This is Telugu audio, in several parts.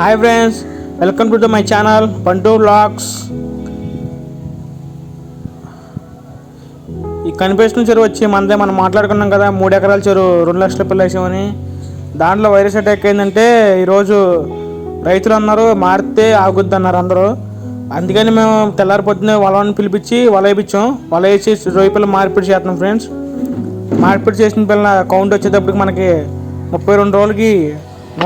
Hi friends, welcome to my channel Pantu vlogs. ఈ కనిపిస్తున్న చెరువు వచ్చి మనం మాట్లాడుకున్నాం కదా, 3 ఎకరాల చెరువు 2 లక్షల పిల్ల వేసామని. దాంట్లో వైరస్ అటాక్ అయిందంటే ఈరోజు రైతులు అన్నారు మారితే ఆగుద్ది అన్నారు అందరూ. అందుకని మేము తెల్లారి పొద్దున్నే వలని పిలిపించి వల వేయించాం. వల వేసి రొయ్య పిల్ల మార్పిడి చేస్తున్నాం ఫ్రెండ్స్. మార్పిడి చేసిన పిల్ల కౌంట్ వచ్చేటప్పటికి మనకి 32 రోజులకి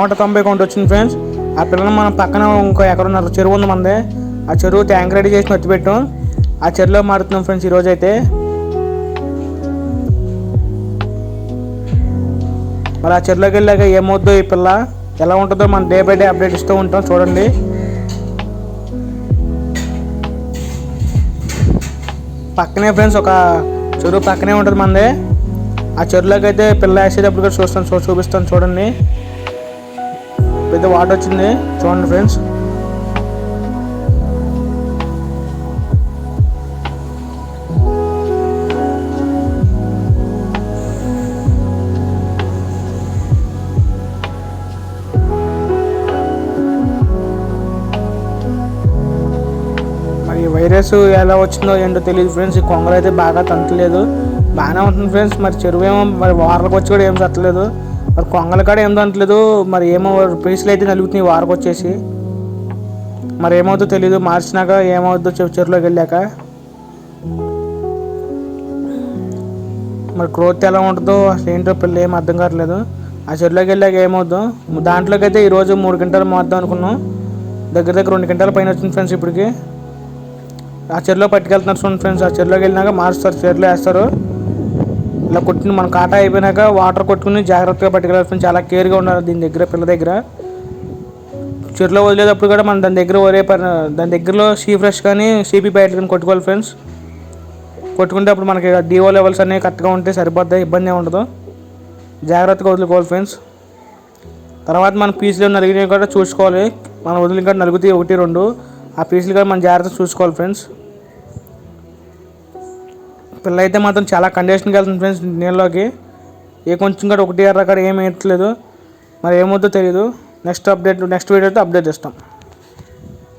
190 కౌంట్ వచ్చింది ఫ్రెండ్స్. ఆ పిల్లని మనం పక్కన ఇంకో ఎకరున్నర చెరువు ఉంది మనదే. ఆ చెరువు ట్యాంక్ రెడీ చేసి మర్చిపెట్టాం. ఆ చెరువులో మారుతున్నాం ఫ్రెండ్స్ ఈరోజు అయితే. మరి ఆ చెరువులోకి వెళ్ళాక ఏమవుద్దో ఈ పిల్ల ఎలా ఉంటుందో మనం డే బై డే అప్డేట్ ఇస్తూ ఉంటాం. చూడండి, పక్కనే ఫ్రెండ్స్ ఒక చెరువు పక్కనే ఉంటుంది మనదే. ఆ చెరువులోకి అయితే పిల్ల వేసేటప్పుడు కూడా చూపిస్తాను చూడండి. పెద్ద వాటర్ వచ్చింది చూడండి ఫ్రెండ్స్. మరి వైరస్ ఎలా వచ్చిందో ఏంటో తెలియదు ఫ్రెండ్స్. ఈ కొంగలు అయితే బాగా తంతలేదు, బాగానే ఉంటుంది ఫ్రెండ్స్. మరి చెరువు ఏమో మరి వారాలకు వచ్చి కూడా ఏం తట్టలేదు. మరి కొంగల కాడ ఏం తంటలేదు. మరి ఏమో పీసులు అయితే నలుగుతున్నాయి వారకు వచ్చేసి. మరి ఏమవుతుందో తెలీదు, మార్చినాక ఏమవుద్దో చెరువులోకి వెళ్ళాక. మరి గ్రోత్ ఎలా ఉంటుందో అసలు ఏంటో పిల్ల ఏం అర్థం కావట్లేదు. ఆ చెరువులోకి వెళ్ళాక ఏమవుద్దో. దాంట్లోకి అయితే ఈరోజు 3 క్వింటాలు మోద్దాం అనుకున్నాం. దగ్గర 2 క్వింటాల పైన వచ్చింది ఫ్రెండ్స్ ఇప్పటికి. ఆ చెరువులో పట్టుకెళ్తున్నారు చూడండి ఫ్రెండ్స్. ఆ చెరువులోకి వెళ్ళినాక మారుస్తారు, చెరువులో వేస్తారు. ఇలా కొట్టిన మన కాటా అయిపోయినాక వాటర్ కొట్టుకుని జాగ్రత్తగా పట్టుకెళ్ళాలి ఫ్రెండ్స్. చాలా కేర్గా ఉండాలి దీని దగ్గర, పిల్ల దగ్గర. చెరువులో వదిలేటప్పుడు కూడా మనం దాని దగ్గర దాని దగ్గరలో సీ ఫ్రెష్ కానీ సిపి బయట కానీ కొట్టుకోవాలి ఫ్రెండ్స్. కొట్టుకుంటే అప్పుడు మనకి డిఓ లెవెల్స్ అనేవి కరెక్ట్గా ఉంటే సరిపోద్ది, ఇబ్బంది ఏమి ఉండదు. జాగ్రత్తగా వదులుకోవాలి ఫ్రెండ్స్. తర్వాత మన పీసులు నలిగినవి కూడా చూసుకోవాలి. మనం వదిలిన కూడా నలుగుతాయి 1, 2. ఆ పీసులు కూడా మనం జాగ్రత్తగా చూసుకోవాలి ఫ్రెండ్స్. పిల్ల అయితే మాత్రం చాలా కండిషన్కి వెళ్తుంది ఫ్రెండ్స్ నీళ్ళలోకి. కొంచెం కూడా 1 ఎర్ర కాడ ఏమి వేయట్లేదు. మరి ఏమవుతుందో తెలియదు. నెక్స్ట్ వీడియోతో అప్డేట్ ఇస్తాం.